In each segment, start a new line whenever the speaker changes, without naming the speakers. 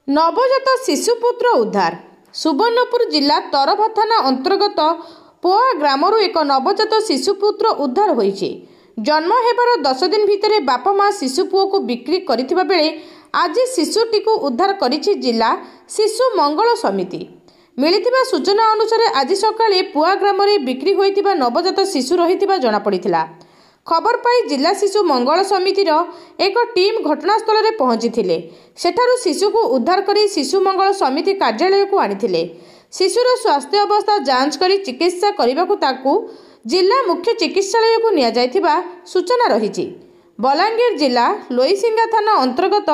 नवजात शिशुपुत्र उद्धार सुवर्णपुर जिला तरभा थाना अंतर्गत पोआ ग्रामरू एक नवजात शिशुपुत्र उद्धार होइछि। जन्म हेबार 10 दिन भितर बापा माँ शिशुपुओ को बिक्री करिथिबा बेले आज शिशुटी को उद्धार करिछि जिला शिशु मंगल समिति। मिलिथिबा सूचना अनुसार आज सकाळे पुआ ग्राम में बिक्री होइथिबा नवजात शिशु रहिथिबा जणा पड़िथिला। खबर पाई जिला शिशु मंगल समितिर एक टीम घटनास्थल में पहुंची थिले। सेठारु शिशु को उद्धार करी शिशु मंगल समिति कार्यालय को आनिथिले। शिशुर स्वास्थ्य अवस्था जांच करी चिकित्सा करबाकू ताकू जिला मुख्य चिकित्सालय को निया जायथिबा सूचना रहिछि। बलांगीर जिला लोईसिंगा थाना अंतर्गत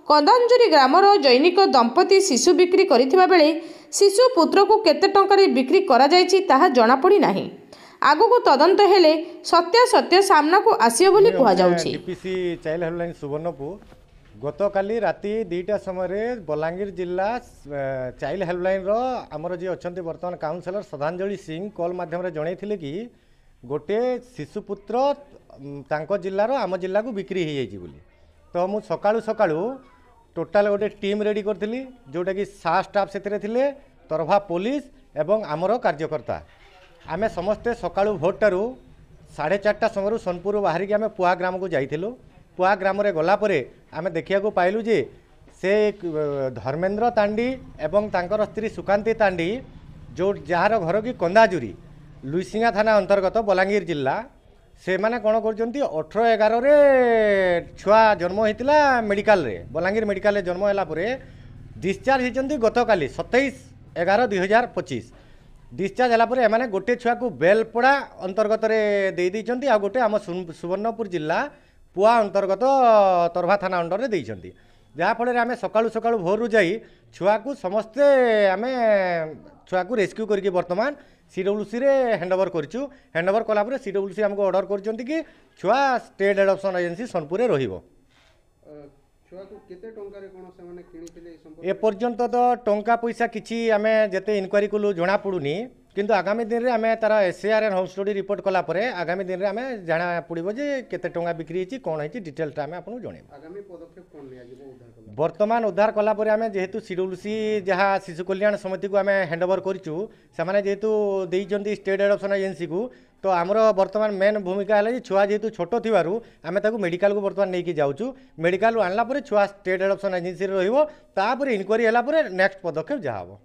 कंदांजुरी ग्रामर जैनिक दंपति शिशु बिक्री करिथिबा बेले शिशु पुत्र को केते टंकारे बिक्री करा जायछि ताहा जणा पड़ी नाही। आगु तदंत हेले सत्य सामना को आसियो बोली कहा जाउछि।
डीपीसी चाइल्ड हेल्पलाइन सुवर्णपुर गतकाली राति 2टा समय बलांगीर जिला चाइल्ड हेल्पलाइन रो आमर जी अच्छा बर्तमान काउनसिलर श्रद्धांजलि सिंह कॉल माध्यम जणैथिले कि गोटे शिशुपुत्र तांको जिल्लार आम जिला को बिक्री हो जाइछि बोली। तो मु सकाळु सकाळु टोटाल गोटे टीम रेडी करथिली जोटा कि सा स्टाफ सेतिरे थिले तरभा पुलिस एवं आमर कार्यकर्ता आमे समस्ते सकाळु भोरटारू 4:30 समय सोनपुर बाहर की आमे पुआ ग्राम को जाइथिलु। पुआ ग्राम रे गला परे आमे देखिया को पाइलु जे से धर्मेंद्र तांडी एवं तांकर स्त्री सुकांती तांडी जो जार घर की कंदाजुरी लुईसिंगा थाना अंतर्गत बलांगीर जिला से माने कोन करजंती 18/11 रे छुआ जन्म होइतिला मेडिकल रे बलांगीर मेडिकल रे जन्म होला परे डिस्चार्ज हिचंती गतकाली 27/11/2025 डिस्चार्ज है एमाने गोटे छुआ को बेलपड़ा अंतर्गत दे देइछंती आ गोटे आम सुवर्णपुर जिला पुआ अंतर्गत तरभा थाना अंडर रे देइछंती। जहाँफल आम सकाळु सकाळु भोरु जाई छुआ को समस्ते आम छुआ को रेस्क्यू करके बर्तमान सीडब्ल्यूसी रे हैंडओवर करिछु। हैंडओवर कलापर सीडब्ल्यूसी आमको ऑर्डर करछंती कि छुआ स्टेट एडप्शन एजेंसी सोनपुर रे रहिबो। ए पर्यंत तो टंका पैसा किसी आम जिते इनक्वारी कलु जना पड़ूनी किंतु आगामी दिन में आम तार SR and home study report कला परे आगामी दिन में आम जाना पड़ो जे केते टंका बिक्री होती कौन होती डिटेल्स आम आपको जन बर्तमान उद्धार कला परे आम जेहेतु सीडब्ल्यूसी जहाँ शिशु कल्याण समिति को आम हैंडओवर करूँ से जेहेतु देइछंती स्टेट एडप्शन एजेंसी को तो आमर बर्तमान मेन भूमिका है छुआ जेहेतु छोट थी आम मेडिकल को बर्तमान नहीं जाऊँ मेडिकल आनला छुआ स्टेट एडप्शन एजेंसी रही इनक्वारी है नेक्स्ट पदक्षेप जहाँ हम।